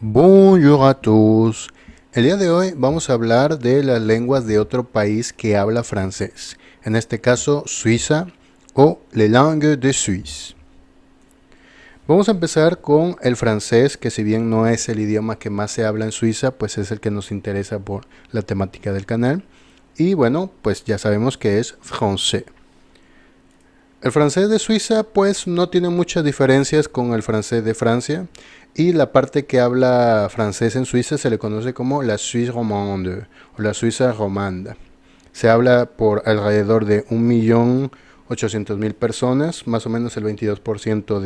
Bonjour a tous. El día de hoy vamos a hablar de las lenguas de otro país que habla francés, en este caso Suiza o les langues de Suisse. Vamos a empezar con el francés, que si bien no es el idioma que más se habla en Suiza, pues es el que nos interesa por la temática del canal. Y bueno, pues ya sabemos que es français. El francés de Suiza pues no tiene muchas diferencias con el francés de Francia y la parte que habla francés en Suiza se le conoce como la Suisse romande o la Suiza romanda. Se habla por alrededor de 1.800.000 personas, más o menos el 22%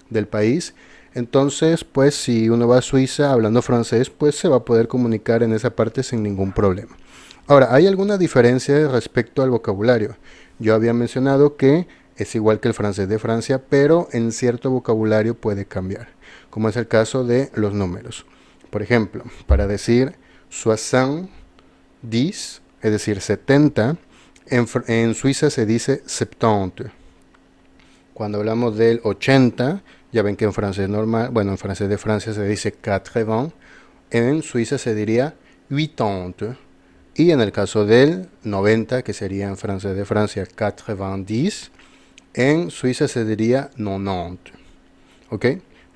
del país. Entonces, pues si uno va a Suiza hablando francés, pues se va a poder comunicar en esa parte sin ningún problema. Ahora, hay alguna diferencia respecto al vocabulario. Yo había mencionado que es igual que el francés de Francia, pero en cierto vocabulario puede cambiar, como es el caso de los números. Por ejemplo, para decir 60, es decir, 70, en Suiza se dice 70. Cuando hablamos del 80, ya ven que en francés normal, bueno, en francés de Francia se dice 80, en Suiza se diría 80. Y en el caso del 90, que sería en francés de Francia 90, en Suiza se diría 90. ¿Ok?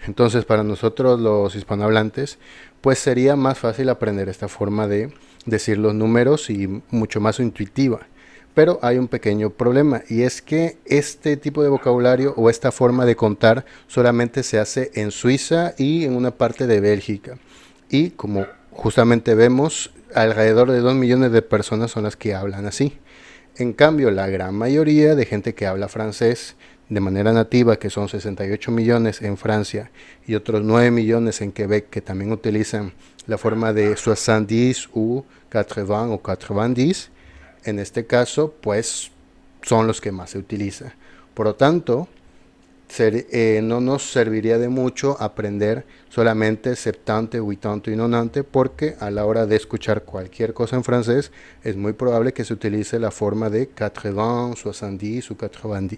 Entonces para nosotros los hispanohablantes, pues sería más fácil aprender esta forma de decir los números y mucho más intuitiva. Pero hay un pequeño problema y es que este tipo de vocabulario o esta forma de contar solamente se hace en Suiza y en una parte de Bélgica. Y como justamente vemos, alrededor de 2 millones de personas son las que hablan así. En cambio, la gran mayoría de gente que habla francés de manera nativa, que son 68 millones en Francia y otros 9 millones en Quebec, que también utilizan la forma de 70 u 80 o 90, en este caso, pues son los que más se utiliza. Por lo tanto, no nos serviría de mucho aprender solamente 70, 80 y 90 porque a la hora de escuchar cualquier cosa en francés es muy probable que se utilice la forma de 80, 70 o 90.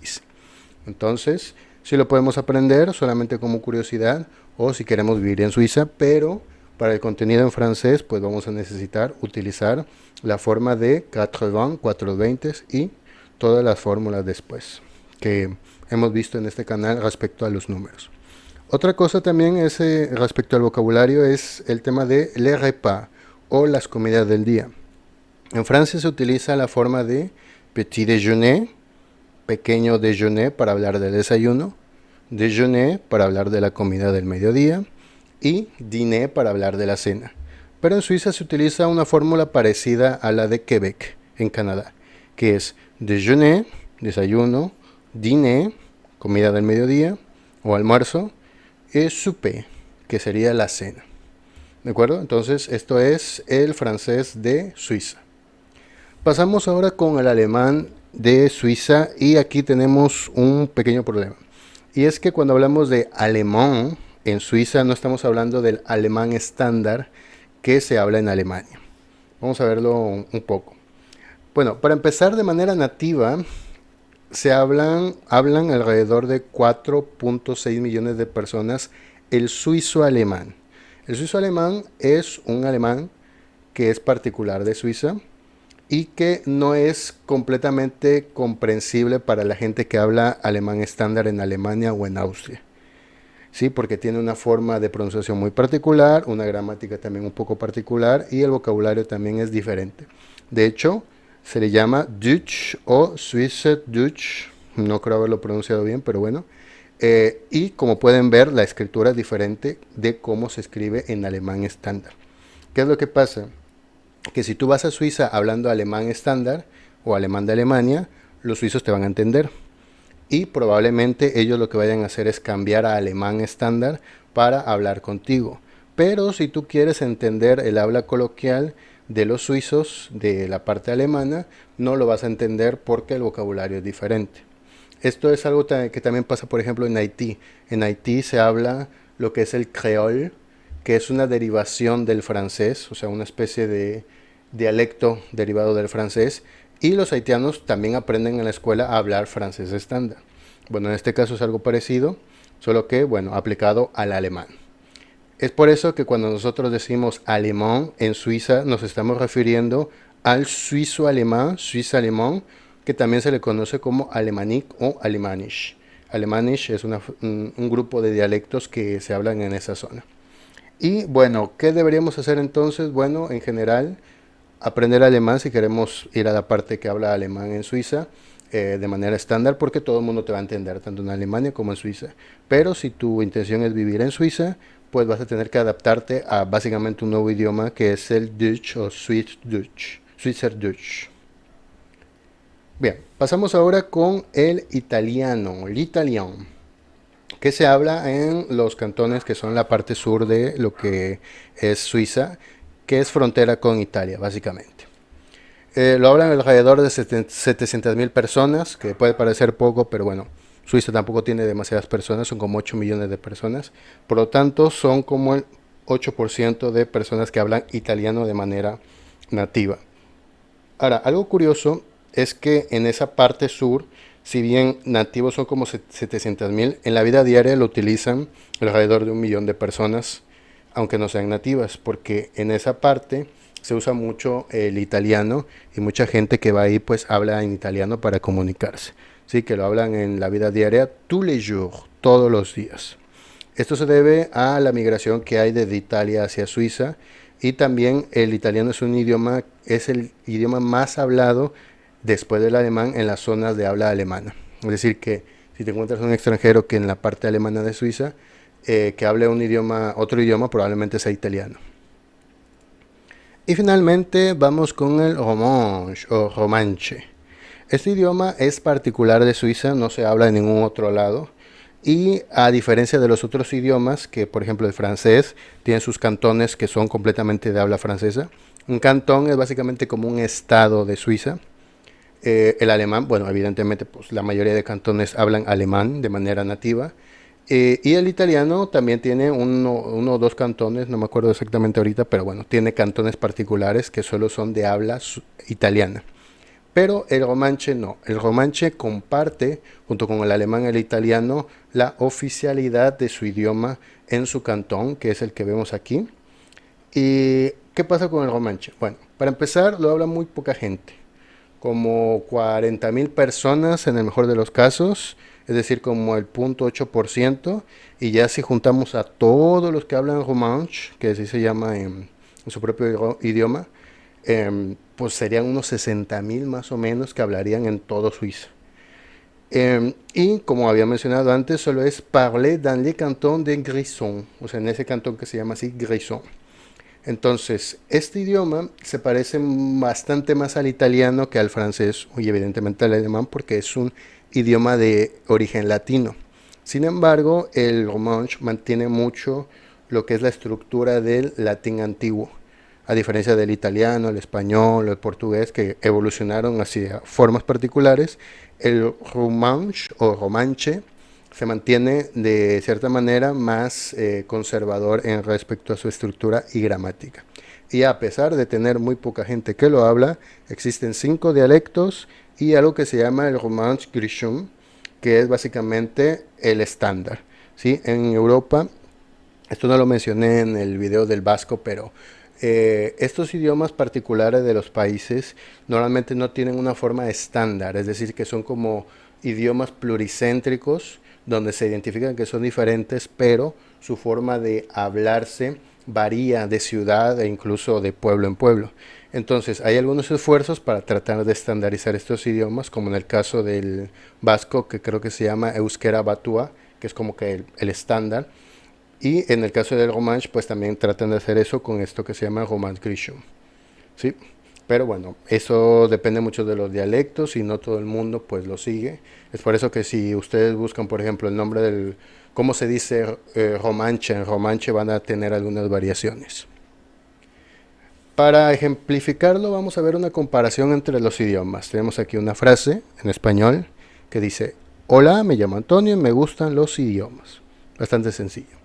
Entonces, sí lo podemos aprender solamente como curiosidad o si queremos vivir en Suiza, pero para el contenido en francés pues vamos a necesitar utilizar la forma de 80, 420 y todas las fórmulas después que hemos visto en este canal respecto a los números. Otra cosa también es respecto al vocabulario es el tema de les repas o las comidas del día. En Francia se utiliza la forma de petit déjeuner, pequeño déjeuner para hablar del desayuno, déjeuner para hablar de la comida del mediodía y dîner para hablar de la cena. Pero en Suiza se utiliza una fórmula parecida a la de Quebec, en Canadá, que es déjeuner, desayuno, dîner, comida del mediodía o almuerzo, y souper, que sería la cena. ¿De acuerdo? Entonces, esto es el francés de Suiza. Pasamos ahora con el alemán de Suiza y aquí tenemos un pequeño problema. Y es que cuando hablamos de alemán en Suiza no estamos hablando del alemán estándar que se habla en Alemania. Vamos a verlo un poco. Bueno, para empezar de manera nativa, hablan alrededor de 4.6 millones de personas el suizo alemán. El suizo alemán es un alemán que es particular de Suiza y que no es completamente comprensible para la gente que habla alemán estándar en Alemania o en Austria. Sí, porque tiene una forma de pronunciación muy particular, una gramática también un poco particular y el vocabulario también es diferente. De hecho, se le llama Deutsch o Schweizerdeutsch, no creo haberlo pronunciado bien, pero bueno. Y como pueden ver, la escritura es diferente de cómo se escribe en alemán estándar. ¿Qué es lo que pasa? Que si tú vas a Suiza hablando alemán estándar o alemán de Alemania, los suizos te van a entender. Y probablemente ellos lo que vayan a hacer es cambiar a alemán estándar para hablar contigo. Pero si tú quieres entender el habla coloquial de los suizos de la parte alemana, no lo vas a entender porque el vocabulario es diferente. Esto es algo que también pasa, por ejemplo, en Haití. En Haití se habla lo que es el creol, que es una derivación del francés, o sea, una especie de dialecto derivado del francés, y los haitianos también aprenden en la escuela a hablar francés estándar. Bueno, en este caso es algo parecido, solo que, bueno, aplicado al alemán. Es por eso que cuando nosotros decimos alemán en Suiza nos estamos refiriendo al suizo alemán, suizo alemán, que también se le conoce como alemanic o alemanisch. Alemanisch es un grupo de dialectos que se hablan en esa zona. Y bueno, ¿qué deberíamos hacer entonces? Bueno, en general, aprender alemán si queremos ir a la parte que habla alemán en Suiza de manera estándar, porque todo el mundo te va a entender, tanto en Alemania como en Suiza. Pero si tu intención es vivir en Suiza, pues vas a tener que adaptarte a básicamente un nuevo idioma que es el Deutsch o Swiss Deutsch, Schweizer Deutsch. Bien, pasamos ahora con el italiano, l'italiano, que se habla en los cantones que son la parte sur de lo que es Suiza, que es frontera con Italia, básicamente. Lo hablan alrededor de 700.000 personas, que puede parecer poco, pero bueno, Suiza tampoco tiene demasiadas personas, son como 8 millones de personas, por lo tanto son como el 8% de personas que hablan italiano de manera nativa. Ahora, algo curioso es que en esa parte sur, si bien nativos son como 700.000, en la vida diaria lo utilizan alrededor de 1 millón de personas, aunque no sean nativas, porque en esa parte se usa mucho el italiano y mucha gente que va ahí pues habla en italiano para comunicarse. Sí, que lo hablan en la vida diaria tous les jours, todos los días. Esto se debe a la migración que hay desde Italia hacia Suiza y también el italiano es el idioma más hablado después del alemán en las zonas de habla alemana. Es decir que si te encuentras un extranjero que en la parte alemana de Suiza que hable otro idioma probablemente sea italiano. Y finalmente vamos con el romanche o romanche. Este idioma es particular de Suiza, no se habla en ningún otro lado. Y a diferencia de los otros idiomas, que por ejemplo el francés tiene sus cantones que son completamente de habla francesa. Un cantón es básicamente como un estado de Suiza. El alemán, bueno, evidentemente pues la mayoría de cantones hablan alemán de manera nativa. Y el italiano también tiene uno o dos cantones, no me acuerdo exactamente ahorita, pero bueno, tiene cantones particulares que solo son de habla italiana. Pero el romanche no. El romanche comparte, junto con el alemán y el italiano, la oficialidad de su idioma en su cantón, que es el que vemos aquí. ¿Y qué pasa con el romanche? Bueno, para empezar, lo habla muy poca gente. Como 40.000 personas en el mejor de los casos, es decir, como el 0.8%. Y ya si juntamos a todos los que hablan romanche, que así se llama en su propio idioma, pues serían unos 60.000 más o menos que hablarían en todo Suiza. Y como había mencionado antes, solo es parlé dans le canton de Grisons, o sea, en ese cantón que se llama así Grisons. Entonces, este idioma se parece bastante más al italiano que al francés y evidentemente al alemán porque es un idioma de origen latino. Sin embargo, el romanche mantiene mucho lo que es la estructura del latín antiguo, a diferencia del italiano, el español, el portugués, que evolucionaron hacia formas particulares. El romanche o romanche se mantiene de cierta manera más conservador en respecto a su estructura y gramática. Y a pesar de tener muy poca gente que lo habla, existen 5 dialectos y algo que se llama el romanche grisón, que es básicamente el estándar. ¿Sí? En Europa, esto no lo mencioné en el video del vasco, pero estos idiomas particulares de los países normalmente no tienen una forma estándar, es decir, que son como idiomas pluricéntricos, donde se identifican que son diferentes, pero su forma de hablarse varía de ciudad e incluso de pueblo en pueblo. Entonces hay algunos esfuerzos para tratar de estandarizar estos idiomas, como en el caso del vasco, que creo que se llama euskera batua, que es como que el estándar. Y en el caso del romanche, pues también tratan de hacer eso con esto que se llama romanche grisón. ¿Sí? Pero bueno, eso depende mucho de los dialectos y no todo el mundo pues lo sigue. Es por eso que si ustedes buscan, por ejemplo, el nombre del, cómo se dice romanche, en romanche van a tener algunas variaciones. Para ejemplificarlo vamos a ver una comparación entre los idiomas. Tenemos aquí una frase en español que dice: hola, me llamo Antonio y me gustan los idiomas. Bastante sencillo.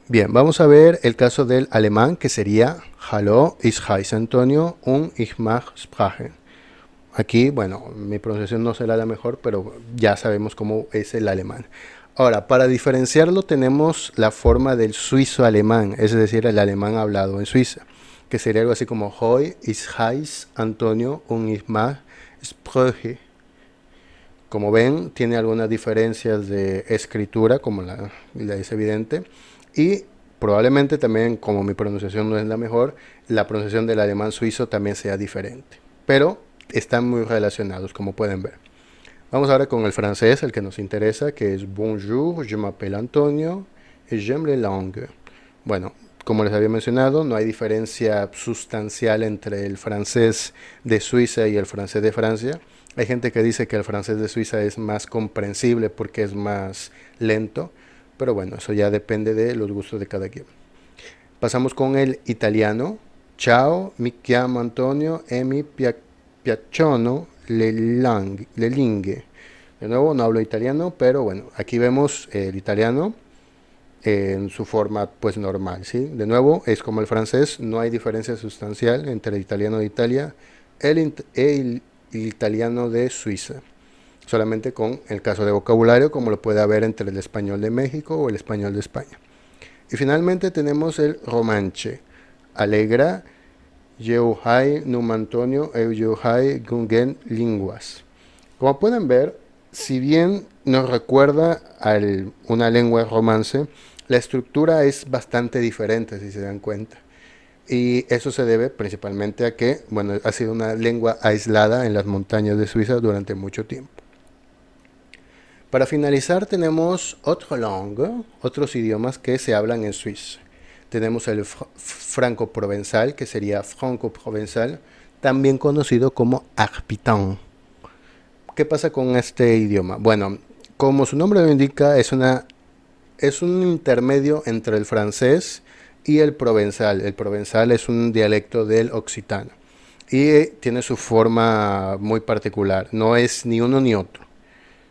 Bien, vamos a ver el caso del alemán, que sería Hallo, ich heiße Antonio und ich mag sprechen. Aquí, bueno, mi pronunciación no será la mejor, pero ya sabemos cómo es el alemán. Ahora, para diferenciarlo tenemos la forma del suizo-alemán, es decir, el alemán hablado en Suiza, que sería algo así como Hoy, ich heiß Antonio und ich mag Sprüche. Como ven, tiene algunas diferencias de escritura, como la es evidente, y probablemente también, como mi pronunciación no es la mejor, la pronunciación del alemán suizo también sea diferente. Pero están muy relacionados, como pueden ver. Vamos ahora con el francés, el que nos interesa, que es Bonjour, je m'appelle Antonio et j'aime les langues. Bueno, como les había mencionado, no hay diferencia sustancial entre el francés de Suiza y el francés de Francia. Hay gente que dice que el francés de Suiza es más comprensible porque es más lento, pero bueno, eso ya depende de los gustos de cada quien. Pasamos con el italiano. Ciao, mi chiamo Antonio e mi piacciono le lingue. De nuevo, no hablo italiano, pero bueno, aquí vemos el italiano en su forma pues normal, ¿sí? De nuevo, es como el francés, no hay diferencia sustancial entre el italiano de Italia y el italiano de Suiza. Solamente con el caso de vocabulario, como lo puede haber entre el español de México o el español de España. Y finalmente tenemos el romanche. Alegra, Yeuhai, Numantonio, Euyeuhai, Gungen, Linguas. Como pueden ver, si bien nos recuerda a una lengua romance, la estructura es bastante diferente, si se dan cuenta. Y eso se debe principalmente a que, bueno, ha sido una lengua aislada en las montañas de Suiza durante mucho tiempo. Para finalizar tenemos autre langue, otros idiomas que se hablan en Suiza. Tenemos el franco-provenzal, que sería franco-provenzal, también conocido como arpitan. ¿Qué pasa con este idioma? Bueno, como su nombre lo indica, es un intermedio entre el francés y el provenzal. El provenzal es un dialecto del occitano y tiene su forma muy particular. No es ni uno ni otro,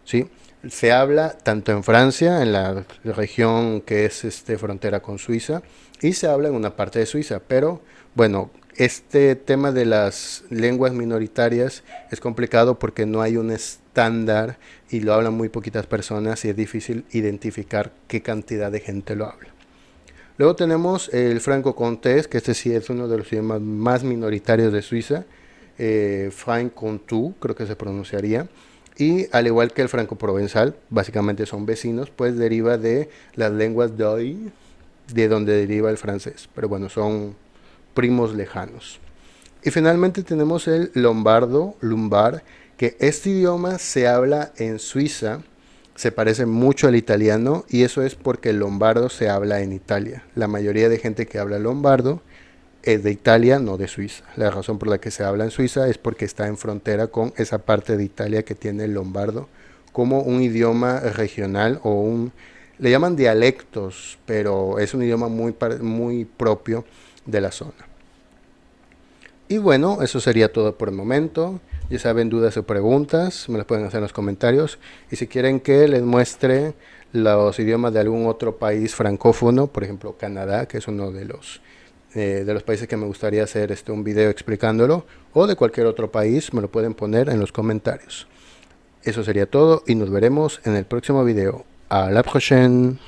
¿sí? Se habla tanto en Francia, en la región que es frontera con Suiza, y se habla en una parte de Suiza, pero bueno, este tema de las lenguas minoritarias es complicado porque no hay un estándar y lo hablan muy poquitas personas y es difícil identificar qué cantidad de gente lo habla. Luego tenemos el franco-comtés, que este sí es uno de los idiomas más minoritarios de Suiza, franc-comtois creo que se pronunciaría. Y al igual que el franco-provenzal, básicamente son vecinos, pues deriva de las lenguas d'oïl, de donde deriva el francés. Pero bueno, son primos lejanos. Y finalmente tenemos el lombardo, lumbar, que este idioma se habla en Suiza, se parece mucho al italiano y eso es porque el lombardo se habla en Italia. La mayoría de gente que habla lombardo es de Italia, no de Suiza. La razón por la que se habla en Suiza es porque está en frontera con esa parte de Italia que tiene el lombardo como un idioma regional o le llaman dialectos, pero es un idioma muy propio de la zona. Y bueno, eso sería todo por el momento. Ya saben, dudas o preguntas, me las pueden hacer en los comentarios. Y si quieren que les muestre los idiomas de algún otro país francófono, por ejemplo Canadá, que es uno de los países que me gustaría hacer un video explicándolo, o de cualquier otro país, me lo pueden poner en los comentarios. Eso sería todo y nos veremos en el próximo video. A la prochaine.